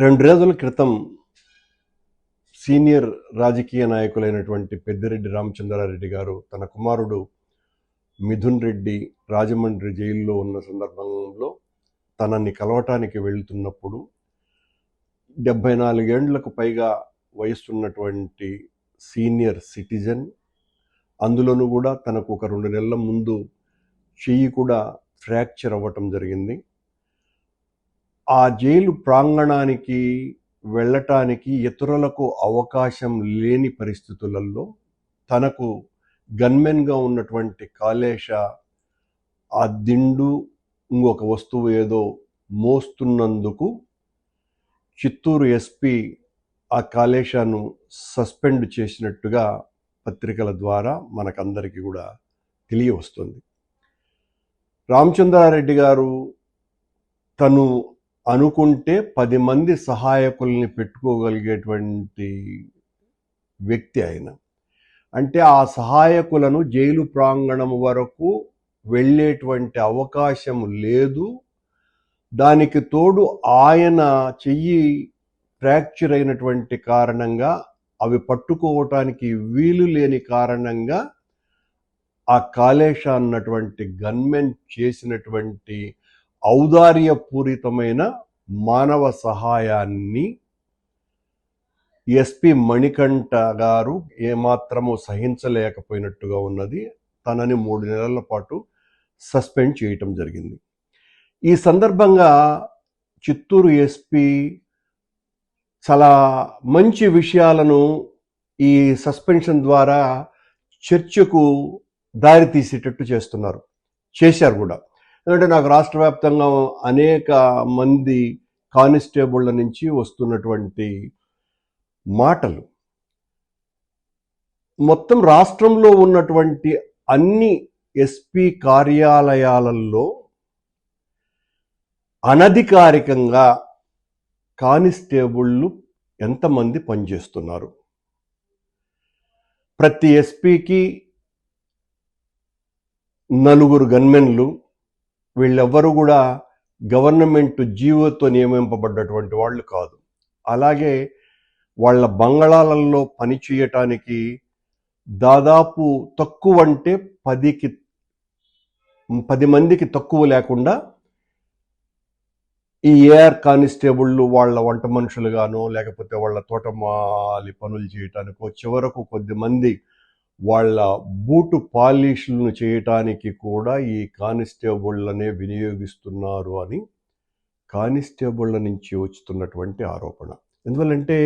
2 రోజుల క్రితం సీనియర్ రాజకీయ నాయకులైనటువంటి పెద్దిరెడ్డి రామచంద్రారెడ్డి గారు తన కుమారుడు మిథున్ రెడ్డి రాజమండ్రి జైల్లో ఉన్న సందర్భంలో తనని కలవటానికి వెళ్తున్నప్పుడు 74 ఏళ్లకు పైగా వయసున్నటువంటి సీనియర్ సిటిజన్, అందులోనూ కూడా తనకు ఒక 2 నెలల ముందు చెయ్యి కూడా ఫ్రాక్చర్ అవ్వటం జరిగింది. ఆ జైలు ప్రాంగణానికి వెళ్ళటానికి ఇతరులకు అవకాశం లేని పరిస్థితులలో తనకు గన్మెన్గా ఉన్నటువంటి కాళేశ ఆ దిండు ఇంకొక వస్తువు ఏదో మోస్తున్నందుకు చిత్తూరు ఎస్పీ ఆ కాళేశాను సస్పెండ్ చేసినట్టుగా పత్రికల ద్వారా మనకందరికీ కూడా తెలియవస్తుంది. రామచంద్రారెడ్డి గారు తను అనుకుంటే 10 మంది సహాయకుల్ని పెట్టుకోగలిగేటువంటి వ్యక్తి ఆయన. అంటే ఆ సహాయకులను జైలు ప్రాంగణం వరకు వెళ్ళేటువంటి అవకాశం లేదు. దానికి తోడు ఆయన చెయ్యి ఫ్రాక్చర్ అయినటువంటి కారణంగా అవి పట్టుకోవటానికి వీలు లేని కారణంగా ఆ కాళేశ అన్నటువంటి గన్మెన్ చేసినటువంటి ఔదార్యపూరితమైన మానవ సహాయాన్ని ఎస్పీ మణికంఠ గారు ఏమాత్రము సహించలేకపోయినట్టుగా ఉన్నది. తనని 3 నెలల పాటు సస్పెండ్ చేయటం జరిగింది. ఈ సందర్భంగా చిత్తూరు ఎస్పీ చాలా మంచి విషయాలను ఈ సస్పెన్షన్ ద్వారా చర్చకు దారి తీసేటట్టు చేశారు కూడా. ఎందుకంటే నాకు రాష్ట్ర వ్యాప్తంగా అనేక మంది కానిస్టేబుళ్ల నుంచి వస్తున్నటువంటి మాటలు, మొత్తం రాష్ట్రంలో ఉన్నటువంటి అన్ని ఎస్పీ కార్యాలయాలలో అనధికారికంగా కానిస్టేబుళ్ళు ఎంతమంది పనిచేస్తున్నారు? ప్రతి ఎస్పీకి 4 గన్మెన్లు. వీళ్ళెవ్వరూ కూడా గవర్నమెంట్ జీవోతో నియమింపబడ్డటువంటి వాళ్ళు కాదు. అలాగే వాళ్ళ బంగళాలలో పనిచేయటానికి దాదాపు తక్కువ అంటే 10 మందికి తక్కువ లేకుండా ఈ ఏఆర్ కానిస్టేబుళ్ళు వాళ్ళ వంట మనుషులుగానో లేకపోతే వాళ్ళ తోటమాలి పనులు చేయటానికో, చివరకు కొద్దిమంది వాళ్ళ బూటు పాలిష్లను చేయటానికి కూడా ఈ కానిస్టేబుళ్ళనే వినియోగిస్తున్నారు అని కానిస్టేబుళ్ళ నుంచి వస్తున్నటువంటి ఆరోపణ. ఎందువల్లంటే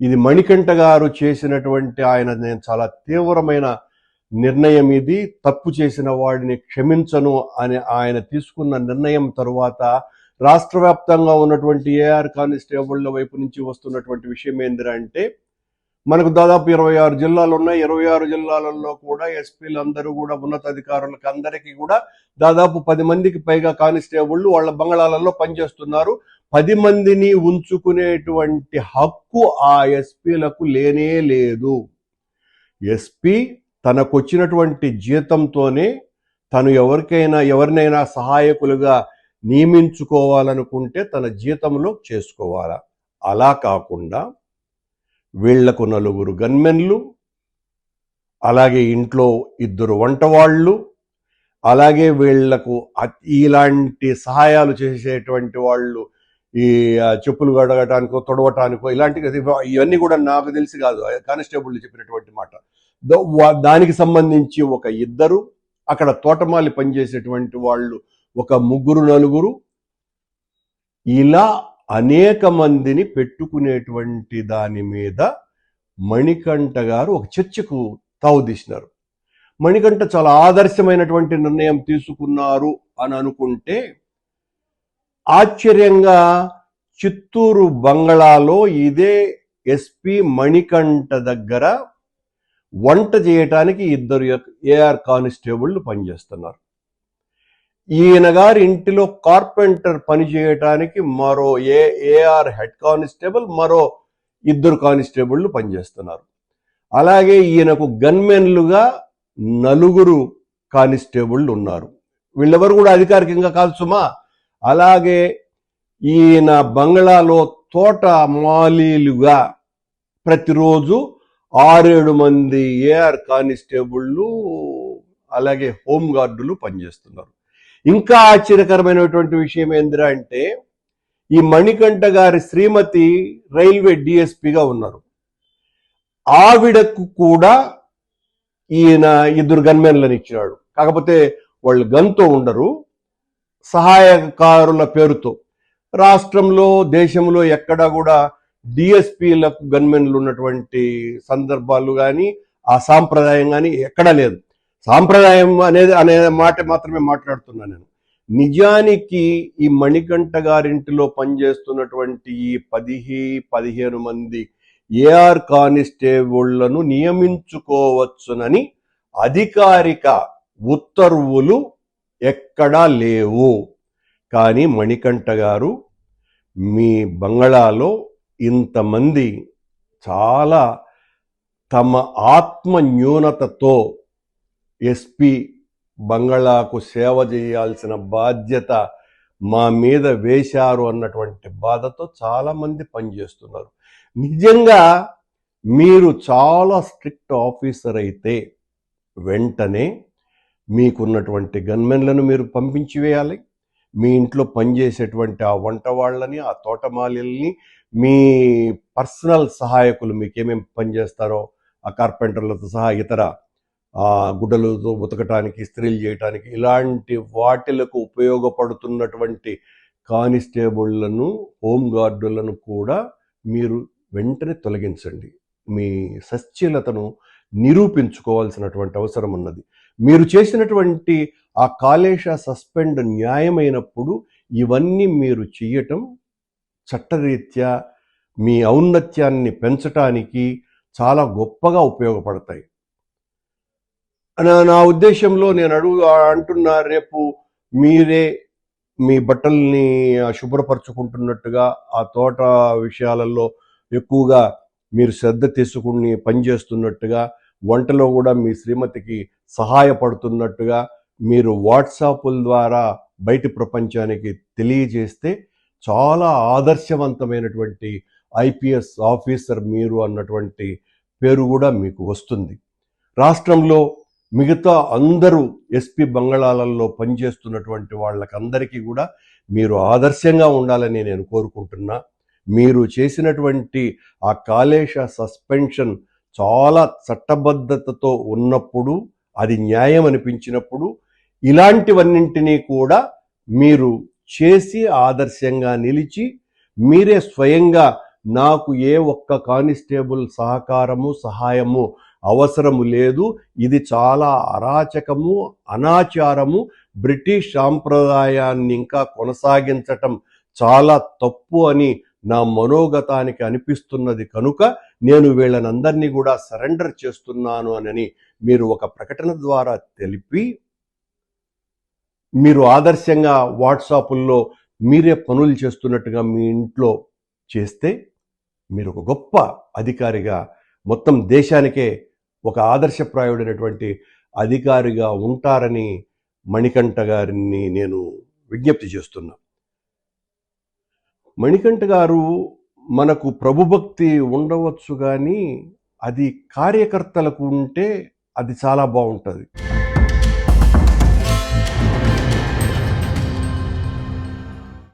ఇది మణికంఠ గారు చేసినటువంటి నేను చాలా తీవ్రమైన నిర్ణయం ఇది. తప్పు చేసిన వాడిని క్షమించను అని ఆయన తీసుకున్న నిర్ణయం తరువాత రాష్ట్ర వ్యాప్తంగా ఉన్నటువంటి ఏఆర్ కానిస్టేబుళ్ళ వైపు నుంచి వస్తున్నటువంటి విషయం ఏందిరా అంటే, మనకు దాదాపు 26 జిల్లాలు ఉన్నాయి. 26 జిల్లాలలో కూడా ఎస్పీలందరూ కూడా ఉన్నతాధికారులకు అందరికీ కూడా దాదాపు 10 మందికి పైగా కానిస్టేబుళ్ళు వాళ్ళ బంగళాలలో పనిచేస్తున్నారు. 10 మందిని ఉంచుకునేటువంటి హక్కు ఆ ఎస్పీలకు లేనే లేదు. ఎస్పీ తనకొచ్చినటువంటి జీతంతోనే తను ఎవరినైనా సహాయకులుగా నియమించుకోవాలనుకుంటే తన జీతంలో చేసుకోవాలా. అలా కాకుండా వీళ్లకు 4 గన్మెన్లు, అలాగే ఇంట్లో 2 వంటవాళ్ళు, అలాగే వీళ్లకు ఇలాంటి సహాయాలు చేసేటువంటి వాళ్ళు ఈ చెప్పులు గడగటానికో తొడవటానికో ఇవన్నీ కూడా నాకు తెలిసి కాదు, కానిస్టేబుల్ చెప్పినటువంటి మాట. దానికి సంబంధించి ఒక 2, అక్కడ తోటమాలి పనిచేసేటువంటి వాళ్ళు ఒక 3, 4, ఇలా అనేక మందిని పెట్టుకునేటువంటి దాని మీద మణికంఠ గారు ఒక చర్చకు తావుదీసినారు. మణికంఠ చాలా ఆదర్శమైనటువంటి నిర్ణయం తీసుకున్నారు అని అనుకుంటే ఆశ్చర్యంగా చిత్తూరు బంగళాలో ఇదే ఎస్పీ మణికంఠ దగ్గర వంట చేయటానికి 2 ఏఆర్ కానిస్టేబుళ్ళు పనిచేస్తున్నారు. ఈయన గారి ఇంటిలో కార్పెంటర్ పని చేయటానికి మరో ఏఆర్ హెడ్ కానిస్టేబుల్, మరో 2 కానిస్టేబుళ్ళు పనిచేస్తున్నారు. అలాగే ఈయనకు గన్మెన్లుగా 4 కానిస్టేబుళ్ళు ఉన్నారు. వీళ్ళెవరు కూడా అధికారికంగా కాదు సుమా. అలాగే ఈయన బంగ్లాలో తోట మాలీలుగా ప్రతిరోజు 6-7 మంది ఏఆర్ కానిస్టేబుళ్ళు అలాగే హోంగార్డులు పనిచేస్తున్నారు. ఇంకా ఆశ్చర్యకరమైనటువంటి విషయం ఏందిరా అంటే, ఈ మణికంఠ గారి శ్రీమతి రైల్వే డిఎస్పిగా ఉన్నారు. ఆవిడకు కూడా ఈయన 2 గన్మెన్లను ఇచ్చినాడు. కాకపోతే వాళ్ళు గన్తో ఉండరు, సహాయకారుల పేరుతో. రాష్ట్రంలో దేశంలో ఎక్కడా కూడా డిఎస్పీలకు గన్మెన్లు ఉన్నటువంటి సందర్భాలు కానీ ఆ సాంప్రదాయం కానీ ఎక్కడా లేదు. సాంప్రదాయం అనే మాట మాత్రమే మాట్లాడుతున్నాను నేను. నిజానికి ఈ మణికంఠ గారింటిలో పనిచేస్తున్నటువంటి ఈ 15 మంది ఏఆర్ కానిస్టేబుళ్లను నియమించుకోవచ్చునని అధికారిక ఉత్తర్వులు ఎక్కడా లేవు. కానీ మణికంఠ గారు మీ బంగళాలో ఇంతమంది చాలా తమ ఆత్మ న్యూనతతో ఎస్పీ బంగళాకు సేవ చేయాల్సిన బాధ్యత మా మీద వేశారు అన్నటువంటి బాధతో చాలామంది పనిచేస్తున్నారు. నిజంగా మీరు చాలా స్ట్రిక్ట్ ఆఫీసర్ అయితే వెంటనే మీకున్నటువంటి గన్మెన్లను మీరు పంపించి వేయాలి. మీ ఇంట్లో పనిచేసేటువంటి ఆ వంట వాళ్ళని, ఆ తోటమాలిల్ని, మీ పర్సనల్ సహాయకులు మీకేమేమి పనిచేస్తారో ఆ కార్పెంటర్లతో సహా ఇతర గుడ్డలతో ఉతకటానికి, ఇస్త్రీలు చేయటానికి, ఇలాంటి వాటిలకు ఉపయోగపడుతున్నటువంటి కానిస్టేబుళ్లను, హోంగార్డులను కూడా మీరు వెంటనే తొలగించండి. మీ సచ్ఛీలతను నిరూపించుకోవాల్సినటువంటి అవసరం ఉన్నది. మీరు చేసినటువంటి ఆ కాలేశ సస్పెండ్ న్యాయమైనప్పుడు ఇవన్నీ మీరు చెయ్యటం చట్టరీత్యా మీ ఔన్నత్యాన్ని పెంచటానికి చాలా గొప్పగా ఉపయోగపడతాయి. నా ఉద్దేశంలో నేను అంటున్నా, రేపు మీరే మీ బట్టల్ని శుభ్రపరచుకుంటున్నట్టుగా ఆ తోట విషయాలలో ఎక్కువగా మీరు శ్రద్ధ తీసుకుని పనిచేస్తున్నట్టుగా, వంటలో కూడా మీ శ్రీమతికి సహాయపడుతున్నట్టుగా మీరు వాట్సాప్ల ద్వారా బయటి ప్రపంచానికి తెలియజేస్తే చాలా ఆదర్శవంతమైనటువంటి ఐపీఎస్ ఆఫీసర్ మీరు అన్నటువంటి పేరు కూడా మీకు వస్తుంది. రాష్ట్రంలో మిగతా అందరూ ఎస్పీ బంగళాలలో పనిచేస్తున్నటువంటి వాళ్ళకందరికీ కూడా మీరు ఆదర్శంగా ఉండాలని నేను కోరుకుంటున్నా. మీరు చేసినటువంటి ఆ కాలేశ సస్పెన్షన్ చాలా చట్టబద్ధతతో ఉన్నప్పుడు, అది న్యాయం అనిపించినప్పుడు, ఇలాంటివన్నింటినీ కూడా మీరు చేసి ఆదర్శంగా నిలిచి మీరే స్వయంగా నాకు ఏ ఒక్క కానిస్టేబుల్ సహకారము, సహాయము అవసరము లేదు, ఇది చాలా అరాచకము, అనాచారము, బ్రిటిష్ సాంప్రదాయాన్ని ఇంకా కొనసాగించటం చాలా తప్పు అని నా మనోగతానికి అనిపిస్తున్నది కనుక నేను వీళ్ళనందరినీ కూడా సరెండర్ చేస్తున్నాను అని మీరు ఒక ప్రకటన ద్వారా తెలిపి, మీరు ఆదర్శంగా వాట్సాపుల్లో మీరే పనులు చేస్తున్నట్టుగా మీ ఇంట్లో చేస్తే మీరు ఒక గొప్ప అధికారిగా, మొత్తం దేశానికే ఒక ఆదర్శప్రాయుడైనటువంటి అధికారిగా ఉంటారని మణికంఠ గారిని నేను విజ్ఞప్తి చేస్తున్నా. మణికంఠ గారు మనకు ప్రభుభక్తి ఉండవచ్చు కానీ అది కార్యకర్తలకు ఉంటే అది చాలా బాగుంటుంది.